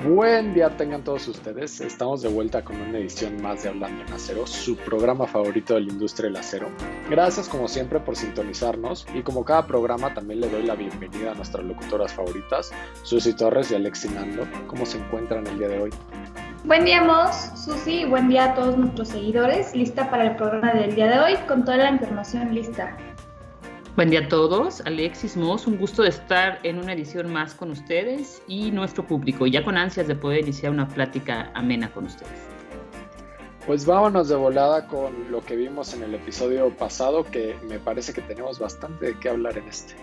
Buen día tengan todos ustedes. Estamos de vuelta con una edición más de Hablando en Acero, su programa favorito de la industria del acero. Gracias como siempre por sintonizarnos y como cada programa también le doy la bienvenida a nuestras locutoras favoritas, Susi Torres y Alexi Nando. ¿Cómo se encuentran el día de hoy? Buen día, Mos, Susi, y buen día a todos nuestros seguidores. Lista para el programa del día de hoy con toda la información lista. Buen día a todos, Alexis, Mos, un gusto de estar en una edición más con ustedes y nuestro público, ya con ansias de poder iniciar una plática amena con ustedes. Pues vámonos de volada con lo que vimos en el episodio pasado, que me parece que tenemos bastante de qué hablar en este.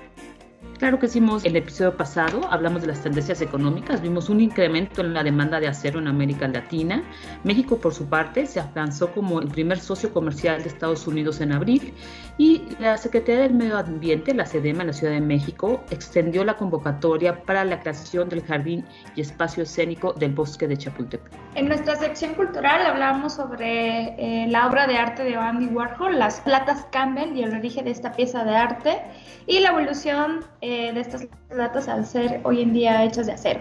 Claro que hicimos el episodio pasado, hablamos de las tendencias económicas, vimos un incremento en la demanda de acero en América Latina. México, por su parte, se afianzó como el primer socio comercial de Estados Unidos en abril y la Secretaría del Medio Ambiente, la SEDEMA, en la Ciudad de México, extendió la convocatoria para la creación del jardín y espacio escénico del Bosque de Chapultepec. En nuestra sección cultural hablábamos sobre la obra de arte de Andy Warhol, las platas Campbell y el origen de esta pieza de arte y la evolución de estas platas al ser hoy en día hechas de acero.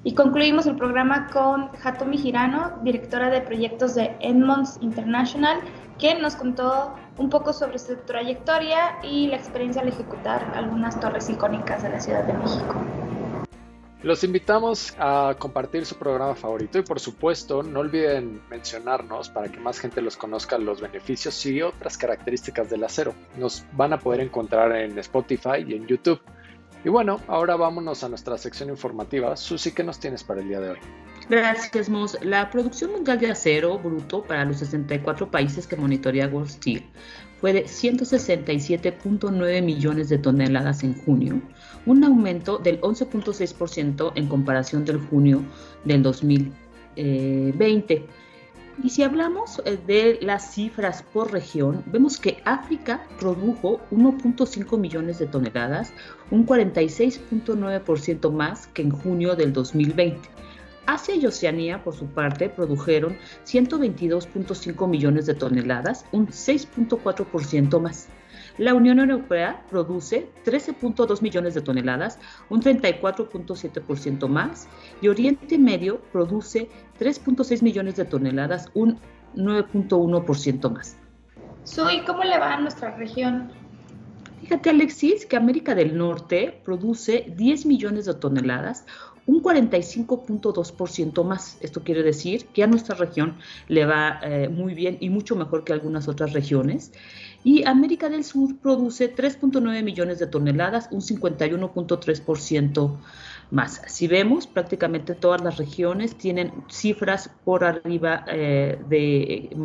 Y concluimos el programa con Hatomi Hirano, directora de proyectos de Edmunds International, quien nos contó un poco sobre su trayectoria y la experiencia al ejecutar algunas torres icónicas de la Ciudad de México. Los invitamos a compartir su programa favorito y por supuesto no olviden mencionarnos para que más gente los conozca los beneficios y otras características del acero. Nos van a poder encontrar en Spotify y en YouTube. Y bueno, ahora vámonos a nuestra sección informativa. Susi, ¿qué nos tienes para el día de hoy? Gracias, Mos. La producción mundial de acero bruto para los 64 países que monitorea World Steel fue de 167.9 millones de toneladas en junio, un aumento del 11.6% en comparación del junio del 2020. Y si hablamos de las cifras por región, vemos que África produjo 1.5 millones de toneladas, un 46.9% más que en junio del 2020. Asia y Oceanía, por su parte, produjeron 122.5 millones de toneladas, un 6.4% más. La Unión Europea produce 13.2 millones de toneladas, un 34.7% más, y Oriente Medio produce 3.6 millones de toneladas, un 9.1% más. Sui, ¿cómo le va a nuestra región? Fíjate, Alexis, que América del Norte produce 10 millones de toneladas, un 45.2% más. Esto quiere decir que a nuestra región le va muy bien y mucho mejor que algunas otras regiones. Y América del Sur produce 3.9 millones de toneladas, un 51.3% más. Si vemos, prácticamente todas las regiones tienen cifras por arriba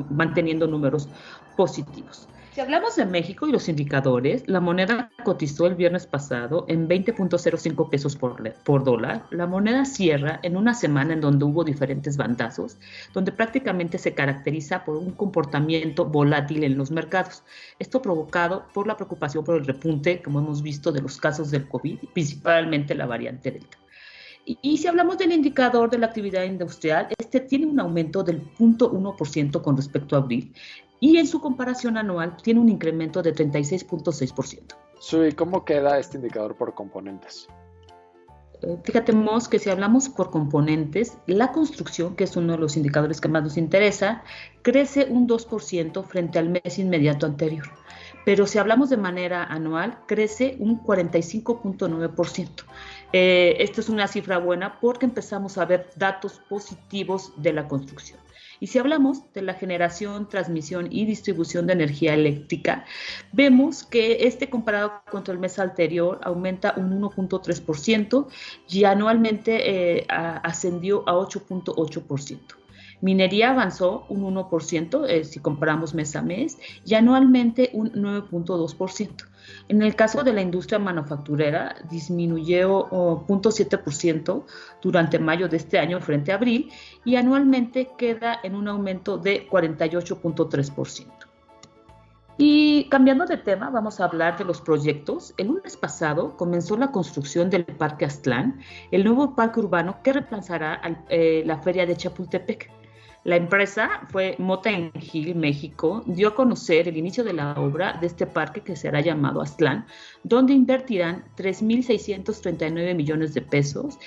manteniendo números positivos. Si hablamos de México y los indicadores, la moneda cotizó el viernes pasado en 20.05 pesos por dólar. La moneda cierra en una semana en donde hubo diferentes bandazos, donde prácticamente se caracteriza por un comportamiento volátil en los mercados. Esto provocado por la preocupación por el repunte, como hemos visto, de los casos del COVID, principalmente la variante Delta. Y si hablamos del indicador de la actividad industrial, este tiene un aumento del 0.1% con respecto a abril y en su comparación anual tiene un incremento de 36.6%. Sui, ¿cómo queda este indicador por componentes? Fíjate, Mos, que si hablamos por componentes, la construcción, que es uno de los indicadores que más nos interesa, crece un 2% frente al mes inmediato anterior. Pero si hablamos de manera anual, crece un 45.9%. Esta es una cifra buena porque empezamos a ver datos positivos de la construcción. Y si hablamos de la generación, transmisión y distribución de energía eléctrica, vemos que comparado contra el mes anterior aumenta un 1.3% y anualmente ascendió a 8.8%. Minería avanzó un 1% si comparamos mes a mes y anualmente un 9.2%. En el caso de la industria manufacturera, disminuyó 0.7% durante mayo de este año frente a abril y anualmente queda en un aumento de 48.3%. Y cambiando de tema, vamos a hablar de los proyectos. El lunes pasado comenzó la construcción del Parque Aztlán, el nuevo parque urbano que reemplazará la Feria de Chapultepec. La empresa fue Mota Hill, México, dio a conocer el inicio de la obra de este parque que será llamado Aztlán, donde invertirán 3.639 millones de pesos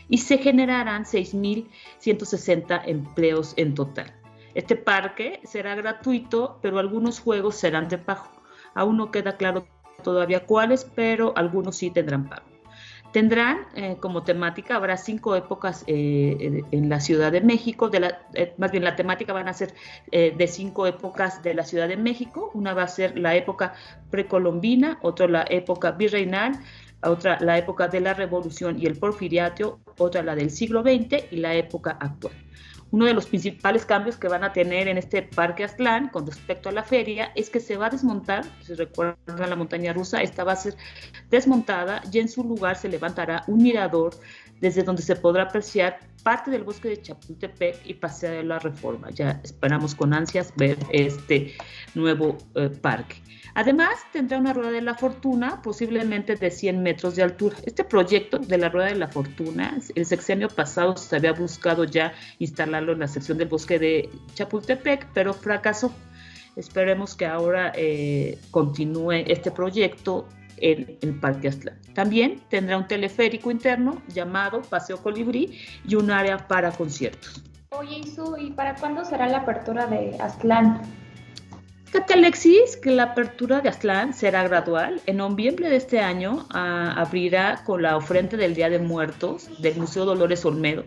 y se generarán 6.160 empleos en total. Este parque será gratuito, pero algunos juegos serán de pago. Aún no queda claro todavía cuáles, pero algunos sí tendrán pago. Tendrán como temática, habrá 5 épocas en la Ciudad de México, más bien la temática van a ser de 5 épocas de la Ciudad de México. Una va a ser la época precolombina, otra la época virreinal, otra la época de la Revolución y el Porfiriato, otra la del siglo XX y la época actual. Uno de los principales cambios que van a tener en este Parque Aztlán con respecto a la feria es que se va a desmontar, si recuerdan la montaña rusa, esta va a ser desmontada y en su lugar se levantará un mirador desde donde se podrá apreciar parte del bosque de Chapultepec y Paseo de la Reforma. Ya esperamos con ansias ver este nuevo parque. Además, tendrá una rueda de la fortuna, posiblemente de 100 metros de altura. Este proyecto de la rueda de la fortuna, el sexenio pasado se había buscado ya instalarlo en la sección del bosque de Chapultepec, pero fracasó. Esperemos que ahora continúe este proyecto en el Parque Aztlán. También tendrá un teleférico interno llamado Paseo Colibrí y un área para conciertos. Oye, Isu, ¿y para cuándo será la apertura de Aztlán? Fíjate, Alexis, que la apertura de Aztlán será gradual. En noviembre de este año abrirá con la ofrenda del Día de Muertos del Museo Dolores Olmedo.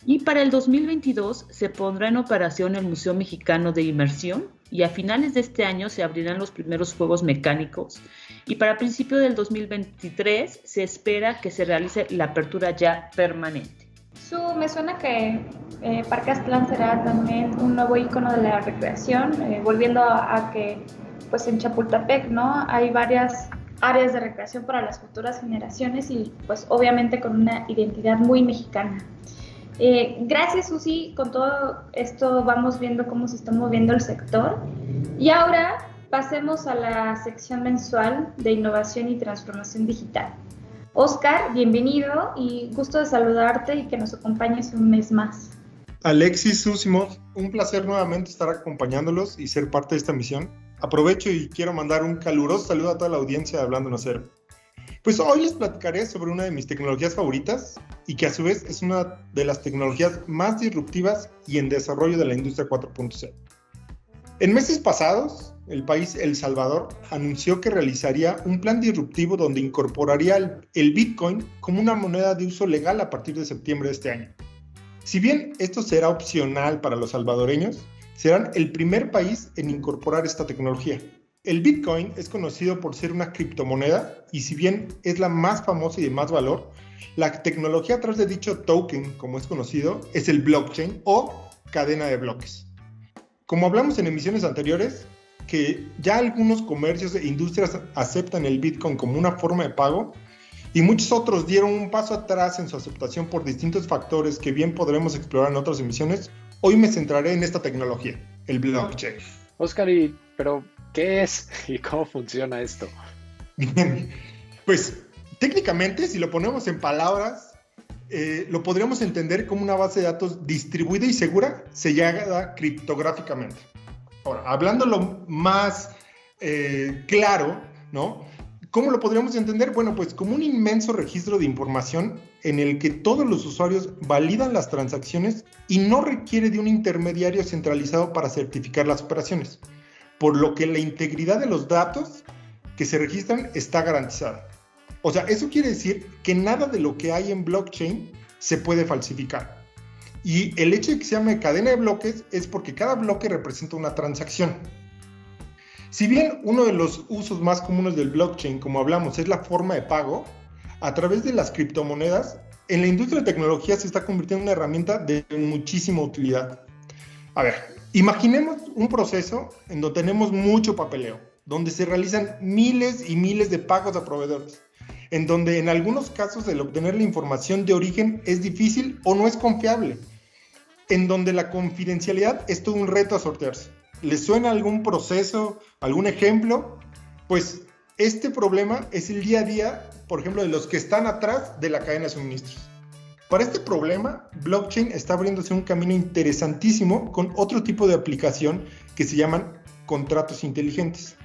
Y para el 2022 se pondrá en operación el Museo Mexicano de Inmersión y a finales de este año se abrirán los primeros juegos mecánicos. Y para principios del 2023 se espera que se realice la apertura ya permanente. Me suena que Parque Aztlán será también un nuevo ícono de la recreación, volviendo a que pues en Chapultepec, ¿no? Hay varias áreas de recreación para las futuras generaciones y pues obviamente con una identidad muy mexicana. Gracias, Susi, con todo esto vamos viendo cómo se está moviendo el sector y ahora pasemos a la sección mensual de innovación y transformación digital. Oscar, bienvenido y gusto de saludarte y que nos acompañes un mes más. Alexis, Susi, un placer nuevamente estar acompañándolos y ser parte de esta misión. Aprovecho y quiero mandar un caluroso saludo a toda la audiencia de Hablando en Acero. Pues hoy les platicaré sobre una de mis tecnologías favoritas y que a su vez es una de las tecnologías más disruptivas y en desarrollo de la industria 4.0. En meses pasados, el país El Salvador anunció que realizaría un plan disruptivo donde incorporaría el Bitcoin como una moneda de uso legal a partir de septiembre de este año. Si bien esto será opcional para los salvadoreños, serán el primer país en incorporar esta tecnología. El Bitcoin es conocido por ser una criptomoneda y si bien es la más famosa y de más valor, la tecnología atrás de dicho token, como es conocido, es el blockchain o cadena de bloques. Como hablamos en emisiones anteriores, que ya algunos comercios e industrias aceptan el Bitcoin como una forma de pago y muchos otros dieron un paso atrás en su aceptación por distintos factores que bien podremos explorar en otras emisiones, hoy me centraré en esta tecnología, el blockchain. Oscar, pero ¿qué es y cómo funciona esto? Bien, pues técnicamente, si lo ponemos en palabras, lo podríamos entender como una base de datos distribuida y segura sellada criptográficamente. Ahora, hablándolo más claro, ¿no? ¿Cómo lo podríamos entender? Bueno, pues como un inmenso registro de información en el que todos los usuarios validan las transacciones y no requiere de un intermediario centralizado para certificar las operaciones, por lo que la integridad de los datos que se registran está garantizada. O sea, eso quiere decir que nada de lo que hay en blockchain se puede falsificar. Y el hecho de que se llame cadena de bloques es porque cada bloque representa una transacción. Si bien uno de los usos más comunes del blockchain, como hablamos, es la forma de pago, a través de las criptomonedas, en la industria de tecnología se está convirtiendo en una herramienta de muchísima utilidad. A ver, imaginemos un proceso en donde tenemos mucho papeleo, donde se realizan miles y miles de pagos a proveedores, en donde en algunos casos el obtener la información de origen es difícil o no es confiable, en donde la confidencialidad es todo un reto a sortearse. ¿Les suena algún proceso, algún ejemplo? Pues este problema es el día a día, por ejemplo, de los que están atrás de la cadena de suministros. Para este problema, blockchain está abriéndose un camino interesantísimo con otro tipo de aplicación que se llaman contratos inteligentes.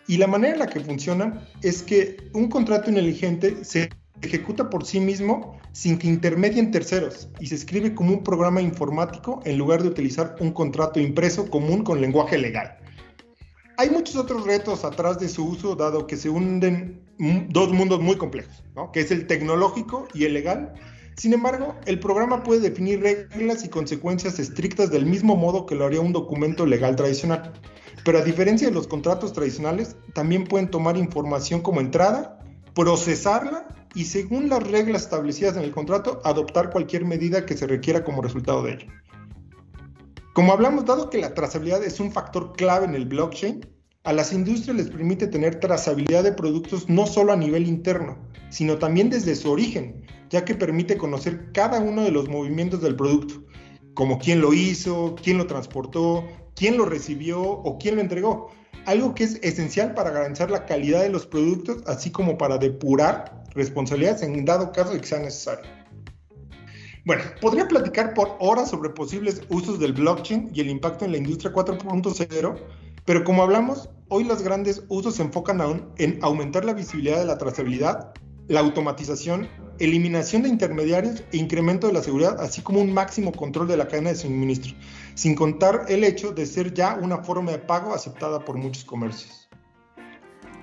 Y la manera en la que funcionan es que un contrato inteligente se ejecuta por sí mismo sin que intermedien terceros y se escribe como un programa informático en lugar de utilizar un contrato impreso común con lenguaje legal. Hay muchos otros retos atrás de su uso, dado que se hunden dos mundos muy complejos, ¿no? Que es el tecnológico y el legal. Sin embargo, el programa puede definir reglas y consecuencias estrictas del mismo modo que lo haría un documento legal tradicional. Pero a diferencia de los contratos tradicionales, también pueden tomar información como entrada, procesarla y, según las reglas establecidas en el contrato, adoptar cualquier medida que se requiera como resultado de ello. Como hablamos, dado que la trazabilidad es un factor clave en el blockchain, a las industrias les permite tener trazabilidad de productos no solo a nivel interno, sino también desde su origen, ya que permite conocer cada uno de los movimientos del producto, como quién lo hizo, quién lo transportó, quién lo recibió o quién lo entregó, algo que es esencial para garantizar la calidad de los productos, así como para depurar responsabilidades en dado caso de que sea necesario. Bueno, podría platicar por horas sobre posibles usos del blockchain y el impacto en la industria 4.0, pero como hablamos, hoy los grandes usos se enfocan en aumentar la visibilidad de la trazabilidad, la automatización, eliminación de intermediarios e incremento de la seguridad, así como un máximo control de la cadena de suministro, sin contar el hecho de ser ya una forma de pago aceptada por muchos comercios.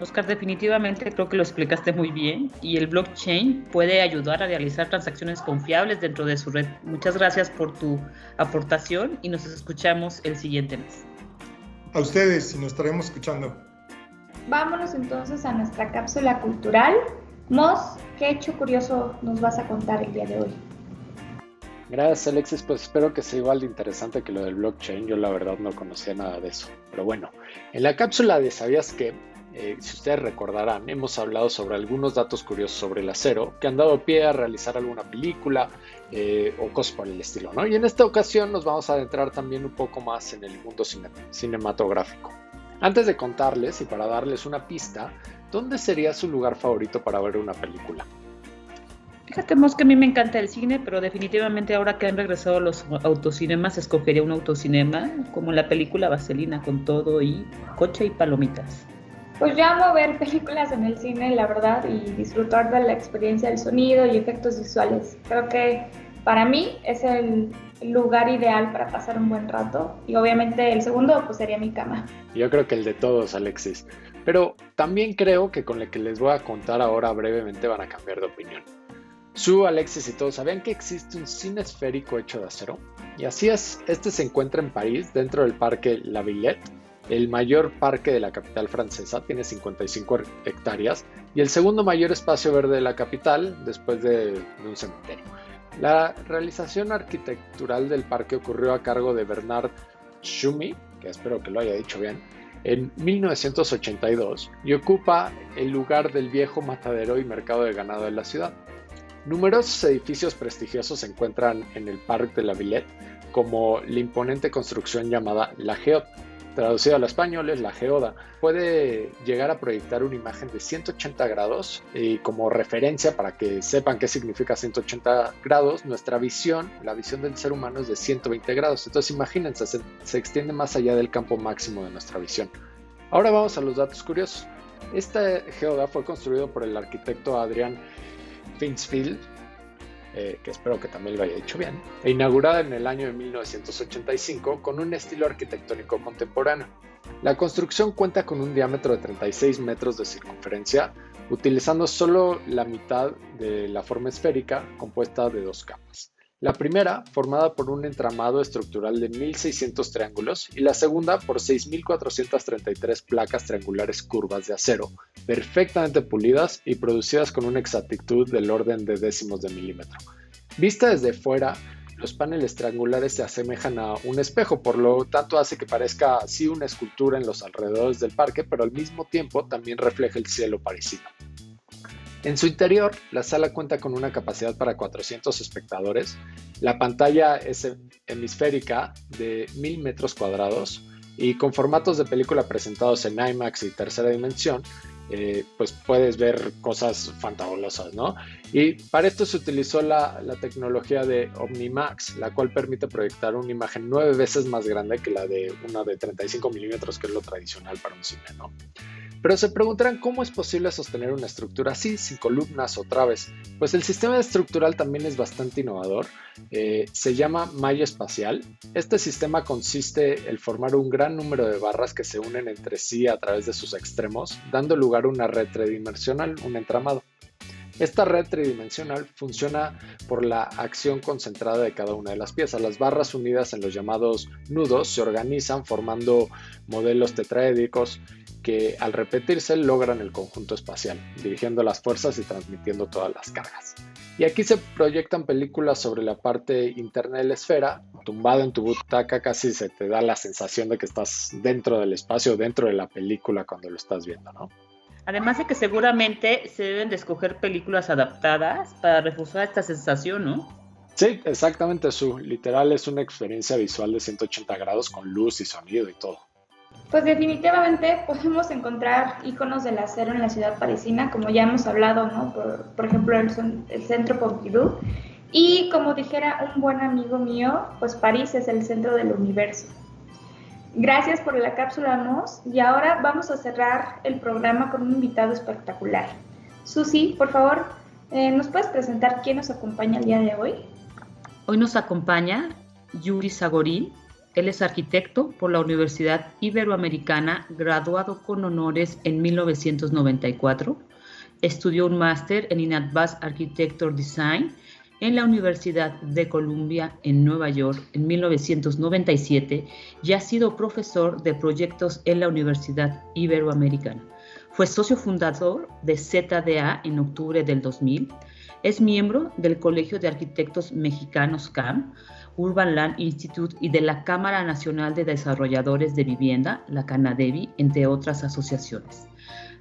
Oscar, definitivamente creo que lo explicaste muy bien y el blockchain puede ayudar a realizar transacciones confiables dentro de su red. Muchas gracias por tu aportación y nos escuchamos el siguiente mes. A ustedes, y nos estaremos escuchando. Vámonos entonces a nuestra cápsula cultural. Mos, ¿qué hecho curioso nos vas a contar el día de hoy? Gracias, Alexis. Pues espero que sea igual de interesante que lo del blockchain. Yo la verdad no conocía nada de eso. Pero bueno, en la cápsula de ¿Sabías qué? Si ustedes recordarán, hemos hablado sobre algunos datos curiosos sobre el acero que han dado pie a realizar alguna película o cosas por el estilo, ¿no? Y en esta ocasión nos vamos a adentrar también un poco más en el mundo cinematográfico. Antes de contarles y para darles una pista, ¿dónde sería su lugar favorito para ver una película? Fíjate, Mos, que a mí me encanta el cine, pero definitivamente ahora que han regresado los autocinemas, escogería un autocinema, como la película Vaselina, con todo y coche y palomitas. Pues yo amo ver películas en el cine, la verdad, y disfrutar de la experiencia del sonido y efectos visuales. Creo que para mí es el lugar ideal para pasar un buen rato. Y obviamente el segundo pues sería mi cama. Yo creo que el de todos, Alexis. Pero también creo que con lo que les voy a contar ahora brevemente van a cambiar de opinión. Su, Alexis y todos, ¿sabían que existe un cine esférico hecho de acero? Y así es, este se encuentra en París, dentro del parque La Villette, el mayor parque de la capital francesa, tiene 55 hectáreas, y el segundo mayor espacio verde de la capital, después de un cementerio. La realización arquitectural del parque ocurrió a cargo de Bernard Tschumi, que espero que lo haya dicho bien, en 1982, y ocupa el lugar del viejo matadero y mercado de ganado de la ciudad. Numerosos edificios prestigiosos se encuentran en el Parque de la Villette, como la imponente construcción llamada La Geode. Traducido al español es la geoda. Puede llegar a proyectar una imagen de 180 grados y como referencia para que sepan qué significa 180 grados, nuestra visión, la visión del ser humano es de 120 grados. Entonces imagínense, se extiende más allá del campo máximo de nuestra visión. Ahora vamos a los datos curiosos. Esta geoda fue construida por el arquitecto Adrian Finsfield, que espero que también lo haya dicho bien, e inaugurada en el año de 1985 con un estilo arquitectónico contemporáneo. La construcción cuenta con un diámetro de 36 metros de circunferencia, utilizando solo la mitad de la forma esférica compuesta de dos capas. La primera, formada por un entramado estructural de 1.600 triángulos, y la segunda por 6.433 placas triangulares curvas de acero, perfectamente pulidas y producidas con una exactitud del orden de décimos de milímetro. Vista desde fuera, los paneles triangulares se asemejan a un espejo, por lo tanto hace que parezca así una escultura en los alrededores del parque, pero al mismo tiempo también refleja el cielo parisino. En su interior, la sala cuenta con una capacidad para 400 espectadores. La pantalla es hemisférica de 1000 metros cuadrados y con formatos de película presentados en IMAX y tercera dimensión. pues puedes ver cosas fantabulosas, ¿no? Y para esto se utilizó la tecnología de OmniMax, la cual permite proyectar una imagen 9 veces más grande que la de una de 35 milímetros, que es lo tradicional para un cine, ¿no? Pero se preguntarán cómo es posible sostener una estructura así, sin columnas o traves. Pues el sistema estructural también es bastante innovador. Se llama malla espacial. Este sistema consiste en formar un gran número de barras que se unen entre sí a través de sus extremos, dando lugar a una red tridimensional, un entramado. Esta red tridimensional funciona por la acción concentrada de cada una de las piezas. Las barras unidas en los llamados nudos se organizan formando modelos tetraédricos que al repetirse logran el conjunto espacial, dirigiendo las fuerzas y transmitiendo todas las cargas. Y aquí se proyectan películas sobre la parte interna de la esfera. Tumbado en tu butaca casi se te da la sensación de que estás dentro del espacio, dentro de la película cuando lo estás viendo, ¿no? Además de que seguramente se deben de escoger películas adaptadas para reforzar esta sensación, ¿no? Sí, exactamente, literal es una experiencia visual de 180 grados con luz y sonido y todo. Pues definitivamente podemos encontrar iconos del acero en la ciudad parisina, como ya hemos hablado, ¿no? Por ejemplo, el Centro Pompidou. Y como dijera un buen amigo mío, pues París es el centro del universo. Gracias por la cápsula, Mos. Y ahora vamos a cerrar el programa con un invitado espectacular. Susi, por favor, ¿nos puedes presentar quién nos acompaña el día de hoy? Hoy nos acompaña Yuri Zagorín. Él es arquitecto por la Universidad Iberoamericana, graduado con honores en 1994. Estudió un máster en Advanced Architecture Design en la Universidad de Columbia en Nueva York en 1997 y ha sido profesor de proyectos en la Universidad Iberoamericana. Fue socio fundador de ZDA en octubre del 2000. Es miembro del Colegio de Arquitectos Mexicanos CAM, Urban Land Institute y de la Cámara Nacional de Desarrolladores de Vivienda, la CANADEVI, entre otras asociaciones.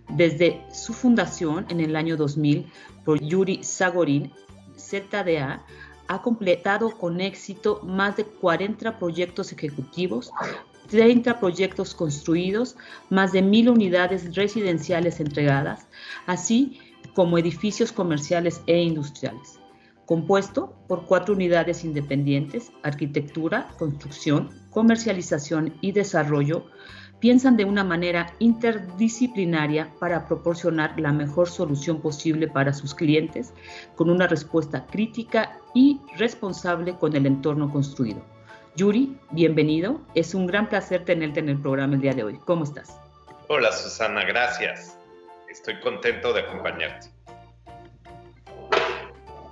Desde su fundación en el año 2000 por Yuri Zagorín, ZDA ha completado con éxito más de 40 proyectos ejecutivos, 30 proyectos construidos, más de 1,000 unidades residenciales entregadas, así como edificios comerciales e industriales. Compuesto por 4 unidades independientes: arquitectura, construcción, comercialización y desarrollo, piensan de una manera interdisciplinaria para proporcionar la mejor solución posible para sus clientes, con una respuesta crítica y responsable con el entorno construido. Yuri, bienvenido. Es un gran placer tenerte en el programa el día de hoy. ¿Cómo estás? Hola, Susana, gracias. Estoy contento de acompañarte.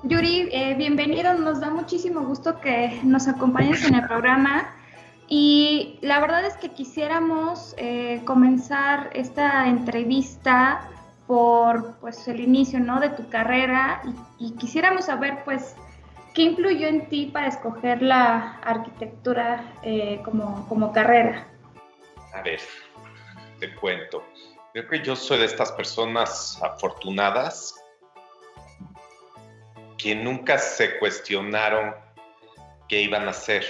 Yuri, bienvenido. Nos da muchísimo gusto que nos acompañes en el programa. Y la verdad es que quisiéramos comenzar esta entrevista por pues, el inicio, ¿no?, de tu carrera y quisiéramos saber pues qué influyó en ti para escoger la arquitectura como carrera. A ver, te cuento. Creo que yo soy de estas personas afortunadas que nunca se cuestionaron qué iban a hacer,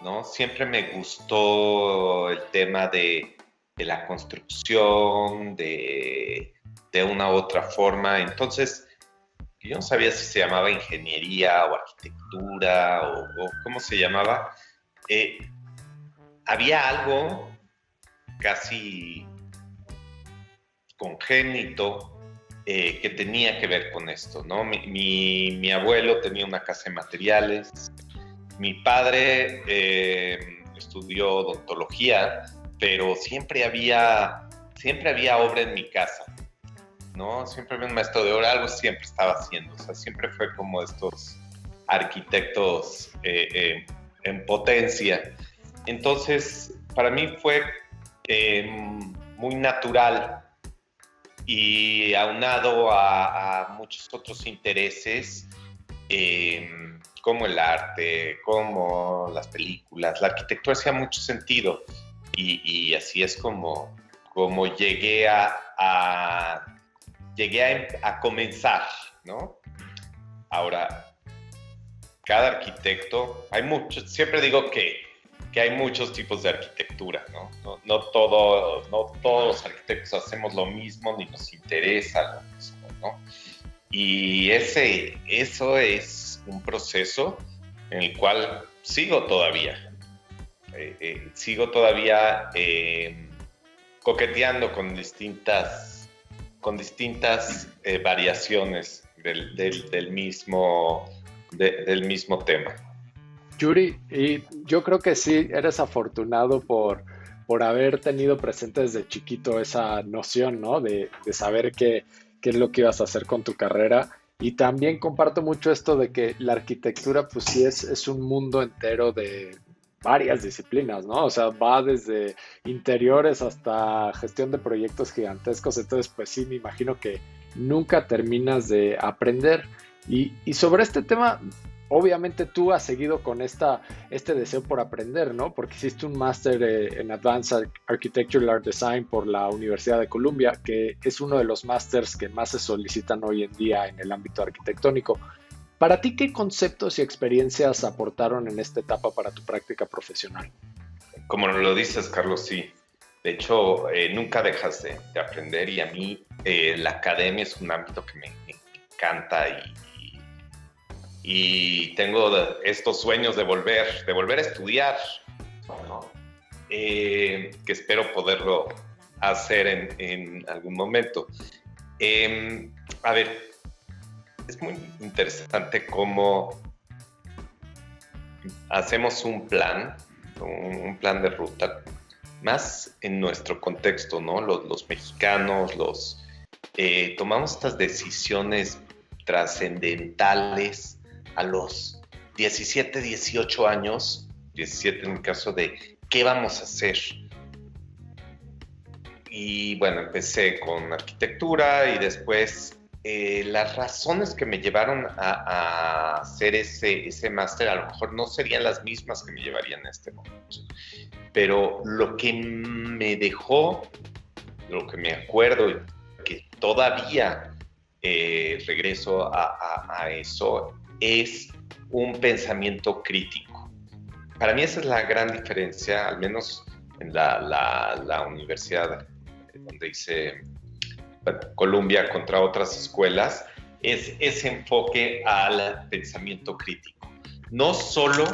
¿no? Siempre me gustó el tema de la construcción, de una u otra forma. Entonces, yo no sabía si se llamaba ingeniería o arquitectura o cómo se llamaba. Había algo casi congénito que tenía que ver con esto, ¿no? Mi abuelo tenía una casa de materiales. Mi padre estudió odontología, pero siempre había obra en mi casa, ¿no? Siempre había un maestro de obra, algo siempre estaba haciendo. O sea, siempre fue como estos arquitectos en potencia. Entonces, para mí fue muy natural y aunado a muchos otros intereses, como el arte, como las películas. La arquitectura hacía mucho sentido y así es como llegué a comenzar, ¿no? Ahora, cada arquitecto, hay muchos, siempre digo que que hay muchos tipos de arquitectura, ¿no? No todos los arquitectos hacemos lo mismo ni nos interesa lo mismo, ¿no? Y eso es un proceso en el cual sigo todavía coqueteando con distintas variaciones del mismo tema. Yuri, y yo creo que sí, eres afortunado por haber tenido presente desde chiquito esa noción, ¿no? De saber qué es lo que ibas a hacer con tu carrera. Y también comparto mucho esto de que la arquitectura, pues sí es un mundo entero de varias disciplinas, ¿no? O sea, va desde interiores hasta gestión de proyectos gigantescos. Entonces, pues sí, me imagino que nunca terminas de aprender. Y sobre este tema, obviamente tú has seguido con este deseo por aprender, ¿no? Porque hiciste un máster en Advanced Architectural Art Design por la Universidad de Columbia, que es uno de los másters que más se solicitan hoy en día en el ámbito arquitectónico. Para ti, ¿qué conceptos y experiencias aportaron en esta etapa para tu práctica profesional? Como lo dices, Carlos, sí. De hecho, nunca dejas de aprender, y a mí la academia es un ámbito que me encanta, y tengo estos sueños de volver a estudiar, ¿no? Que espero poderlo hacer en algún momento. A ver, es muy interesante cómo hacemos un plan de ruta, más en nuestro contexto, ¿no? Los mexicanos, tomamos estas decisiones trascendentales a los 17, 18 años, 17 en el caso de qué vamos a hacer. Y bueno, empecé con arquitectura y después las razones que me llevaron a hacer ese máster a lo mejor no serían las mismas que me llevarían en este momento. Pero lo que me dejó, lo que me acuerdo, y que todavía regreso a eso, es un pensamiento crítico. Para mí esa es la gran diferencia, al menos en la universidad donde hice Columbia contra otras escuelas, es ese enfoque al pensamiento crítico. No solo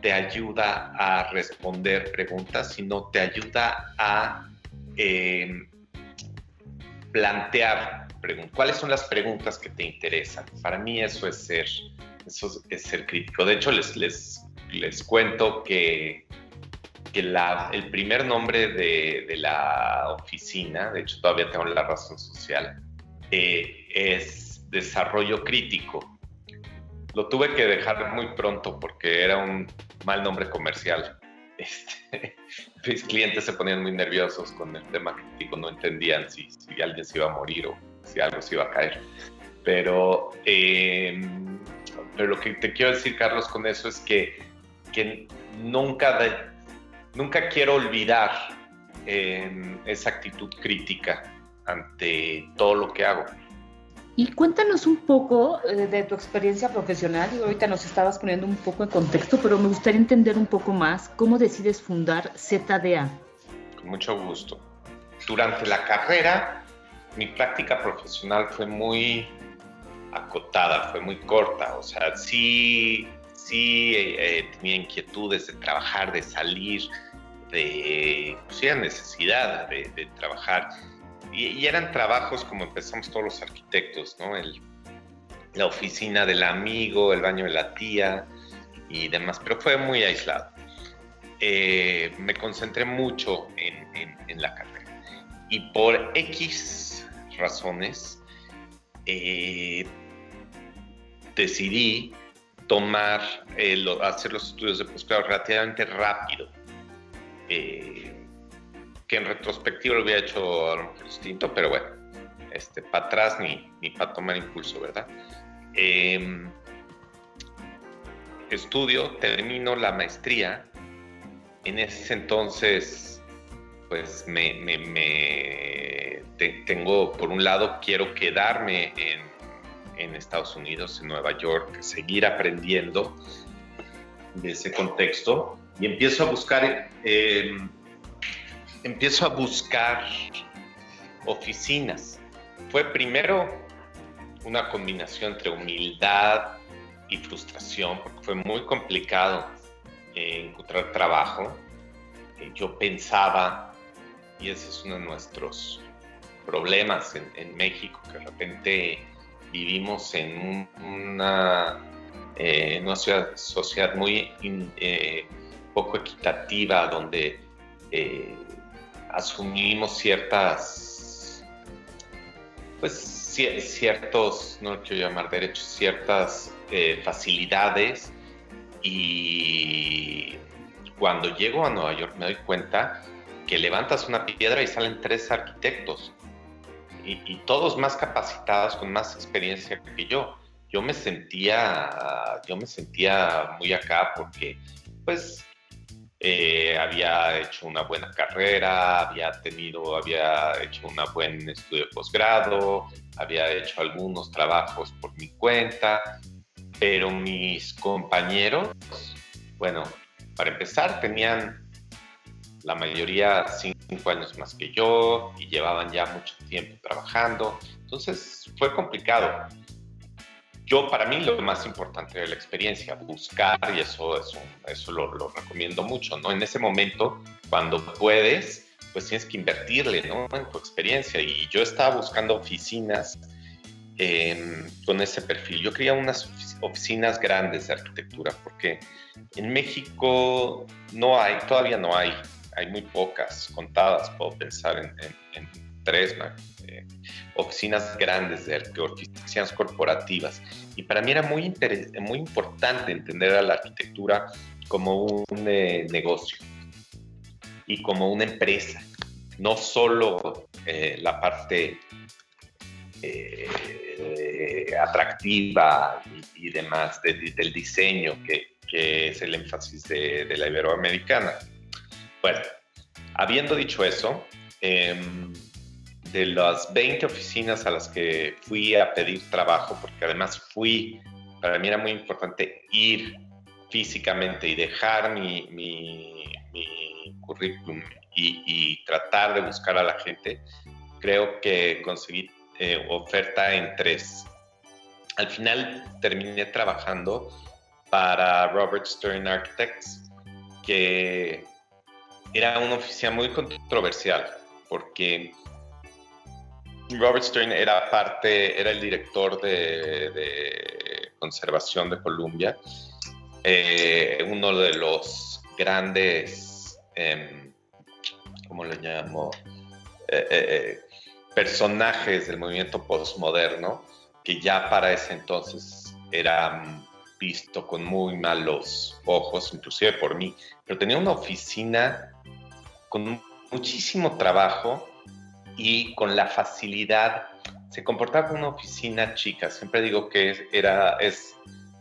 te ayuda a responder preguntas, sino te ayuda a plantear preguntas. ¿Cuáles son las preguntas que te interesan? Para mí eso es ser crítico. De hecho, les cuento que el primer nombre de la oficina, de hecho todavía tengo la razón social, es Desarrollo Crítico. Lo tuve que dejar muy pronto porque era un mal nombre comercial. Mis clientes se ponían muy nerviosos con el tema crítico, no entendían si alguien se iba a morir o si algo se iba a caer. Pero lo que te quiero decir, Carlos, con eso es que nunca quiero olvidar esa actitud crítica ante todo lo que hago. Y cuéntanos un poco de tu experiencia profesional. Y ahorita nos estabas poniendo un poco en contexto, pero me gustaría entender un poco más cómo decides fundar ZDA. Con mucho gusto. Durante la carrera, mi práctica profesional fue muy acotada, fue muy corta. O sea, sí tenía inquietudes de trabajar, de salir, necesidad de trabajar. Y eran trabajos como empezamos todos los arquitectos, ¿no? La oficina del amigo, el baño de la tía y demás, pero fue muy aislado. Me concentré mucho en la carrera. Y por X razones decidí hacer los estudios de posgrado relativamente rápido. Que en retrospectiva lo hubiera hecho a lo mejor distinto, pero bueno, para atrás ni para tomar impulso, ¿verdad? Termino la maestría. En ese entonces, pues tengo, por un lado, quiero quedarme en Estados Unidos, en Nueva York, seguir aprendiendo de ese contexto. y empiezo a buscar oficinas. Fue primero una combinación entre humildad y frustración, porque fue muy complicado encontrar trabajo. Yo pensaba, y ese es uno de nuestros problemas en México, que de repente vivimos en una sociedad muy poco equitativa, donde asumimos ciertos, no lo quiero llamar derechos, ciertas facilidades, y cuando llego a Nueva York me doy cuenta que levantas una piedra y salen 3 arquitectos, y todos más capacitados, con más experiencia que yo. Yo me sentía muy acá porque, pues, había hecho una buena carrera, había hecho un buen estudio de posgrado, había hecho algunos trabajos por mi cuenta, pero mis compañeros, bueno, para empezar, tenían la mayoría 5 años más que yo y llevaban ya mucho tiempo trabajando, entonces fue complicado. Para mí lo más importante era la experiencia, buscar, y eso lo recomiendo mucho, ¿no? En ese momento, cuando puedes, pues tienes que invertirle, ¿no?, en tu experiencia, y yo estaba buscando oficinas con ese perfil. Yo quería unas oficinas grandes de arquitectura, porque en México todavía no hay muy pocas, contadas, puedo pensar en 3 oficinas grandes de oficinas corporativas, y para mí era muy importante entender a la arquitectura como un negocio y como una empresa, no solo la parte atractiva y demás del diseño, que es el énfasis de la Iberoamericana. Bueno, habiendo dicho eso, de las 20 oficinas a las que fui a pedir trabajo, porque además para mí era muy importante ir físicamente y dejar mi currículum y tratar de buscar a la gente, creo que conseguí oferta en 3. Al final terminé trabajando para Robert Stern Architects, que era una oficina muy controversial, porque Robert Stern era el director de conservación de Columbia, uno de los grandes, ¿cómo lo llamo?, personajes del movimiento postmoderno, que ya para ese entonces era visto con muy malos ojos, inclusive por mí, pero tenía una oficina con muchísimo trabajo y con la facilidad. Se comportaba como una oficina chica. Siempre digo que era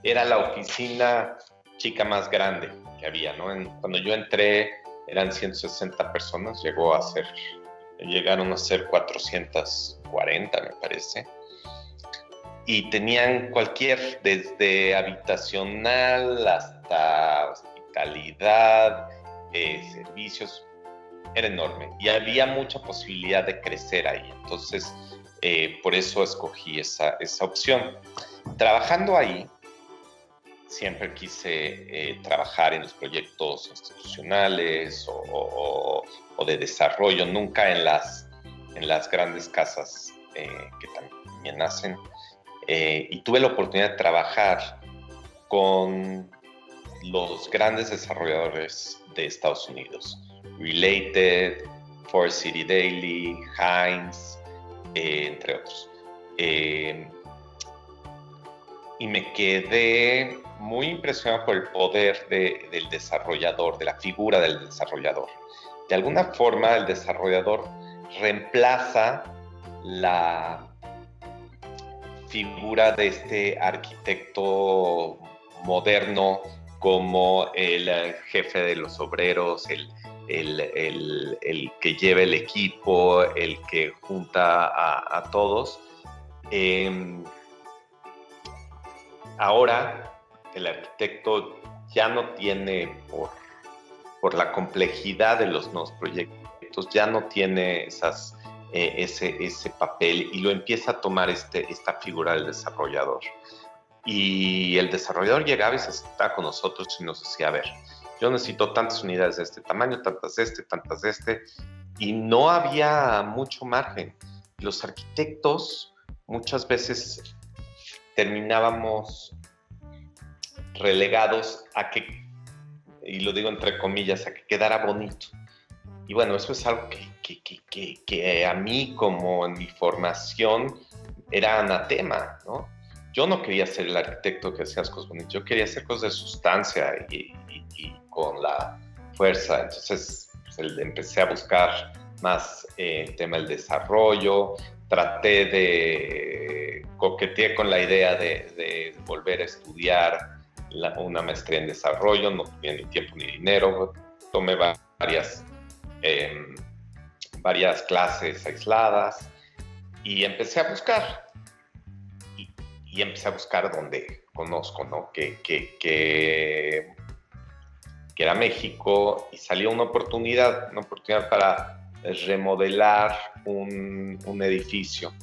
la oficina chica más grande que había, ¿no? Cuando yo entré eran 160 personas, llegaron a ser 440, me parece. Y tenían desde habitacional hasta hospitalidad, servicios. Era enorme y había mucha posibilidad de crecer ahí. Entonces, por eso escogí esa opción. Trabajando ahí, siempre quise trabajar en los proyectos institucionales o de desarrollo, nunca en las grandes casas que también hacen. Y tuve la oportunidad de trabajar con los grandes desarrolladores de Estados Unidos: Related, Forest City Daily, Hines, entre otros. Y me quedé muy impresionado por el poder del desarrollador, de la figura del desarrollador. De alguna forma, el desarrollador reemplaza la figura de este arquitecto moderno como el jefe de los obreros, el que lleva el equipo, el que junta a todos. Ahora el arquitecto ya no tiene por la complejidad de los nuevos proyectos, ya no tiene ese papel y lo empieza a tomar esta figura del desarrollador. Y el desarrollador llegaba y se sentaba con nosotros y nos decía, a ver, yo necesito tantas unidades de este tamaño, tantas de este, y no había mucho margen. Los arquitectos muchas veces terminábamos relegados a que, y lo digo entre comillas, a que quedara bonito. Y bueno, eso es algo que a mí, como en mi formación, era anatema, ¿no? Yo no quería ser el arquitecto que hacía las cosas bonitas, yo quería hacer cosas de sustancia y con la fuerza. Entonces empecé a buscar más el tema del desarrollo, coqueteé con la idea de volver a estudiar una maestría en desarrollo, no tenía ni tiempo ni dinero, tomé varias clases aisladas y empecé a buscar. Y empecé a buscar donde conozco, ¿no? Que era México, y salió una oportunidad para remodelar un edificio.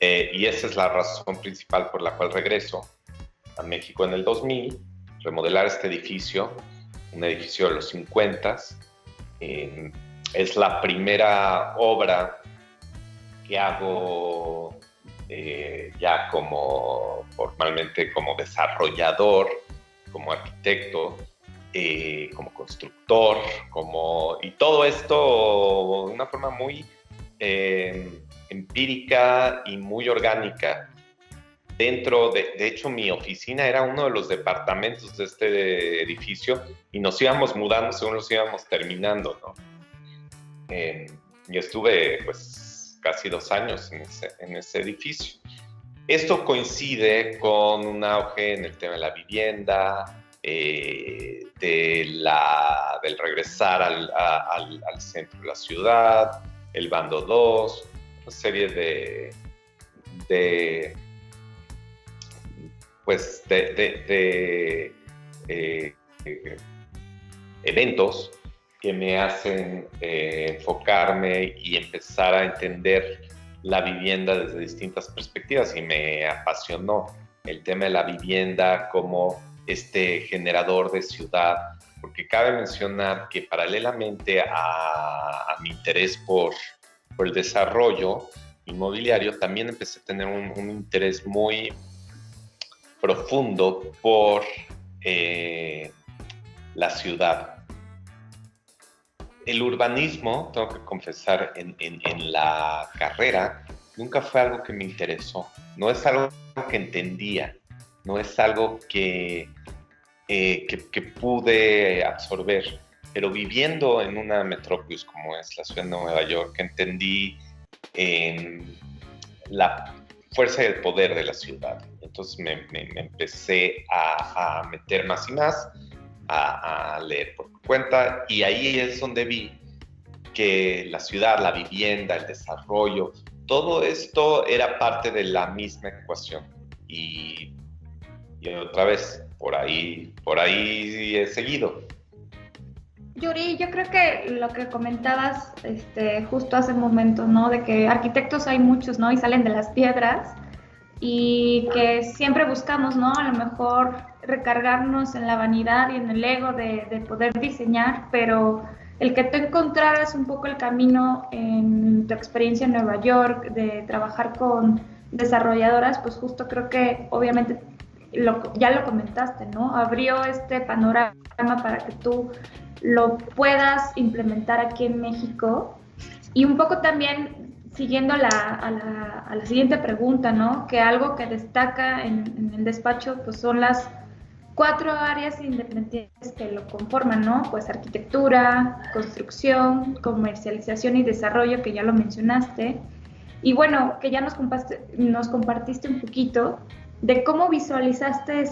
Y esa es la razón principal por la cual regreso a México en el 2000, remodelar este edificio, un edificio de los 50s. Es la primera obra que hago ya formalmente como desarrollador, como arquitecto, como constructor, y todo esto de una forma muy empírica y muy orgánica. De hecho, mi oficina era uno de los departamentos de este edificio y nos íbamos mudando según los íbamos terminando, ¿no? Y estuve pues casi 2 años en ese edificio. Esto coincide con un auge en el tema de la vivienda, del regresar al centro de la ciudad, el Bando 2, una serie de eventos que me hacen enfocarme y empezar a entender la vivienda desde distintas perspectivas, y me apasionó el tema de la vivienda como generador de ciudad, porque cabe mencionar que paralelamente a mi interés por el desarrollo inmobiliario, también empecé a tener un interés muy profundo por la ciudad. El urbanismo, tengo que confesar, en la carrera nunca fue algo que me interesó. No es algo que entendía, no es algo que pude absorber. Pero viviendo en una metrópolis como es la ciudad de Nueva York, entendí la fuerza y el poder de la ciudad. Entonces me empecé a meter más y más, a leer por cuenta, y ahí es donde vi que la ciudad, la vivienda, el desarrollo, todo esto era parte de la misma ecuación. Y otra vez, por ahí he seguido. Yuri, yo creo que lo que comentabas justo hace un momento, ¿no? De que arquitectos hay muchos, ¿no? Y salen de las piedras, y que siempre buscamos, ¿no? A lo mejor recargarnos en la vanidad y en el ego de poder diseñar, pero el que tú encontraras un poco el camino en tu experiencia en Nueva York, de trabajar con desarrolladoras, pues justo creo que obviamente ya lo comentaste, ¿no? Abrió este panorama para que tú lo puedas implementar aquí en México. Y un poco también siguiendo a la siguiente pregunta, ¿no? Que algo que destaca en el despacho pues son las 4 áreas independientes que lo conforman, ¿no? Pues arquitectura, construcción, comercialización y desarrollo, que ya lo mencionaste. Y bueno, que ya nos compartiste un poquito de cómo visualizaste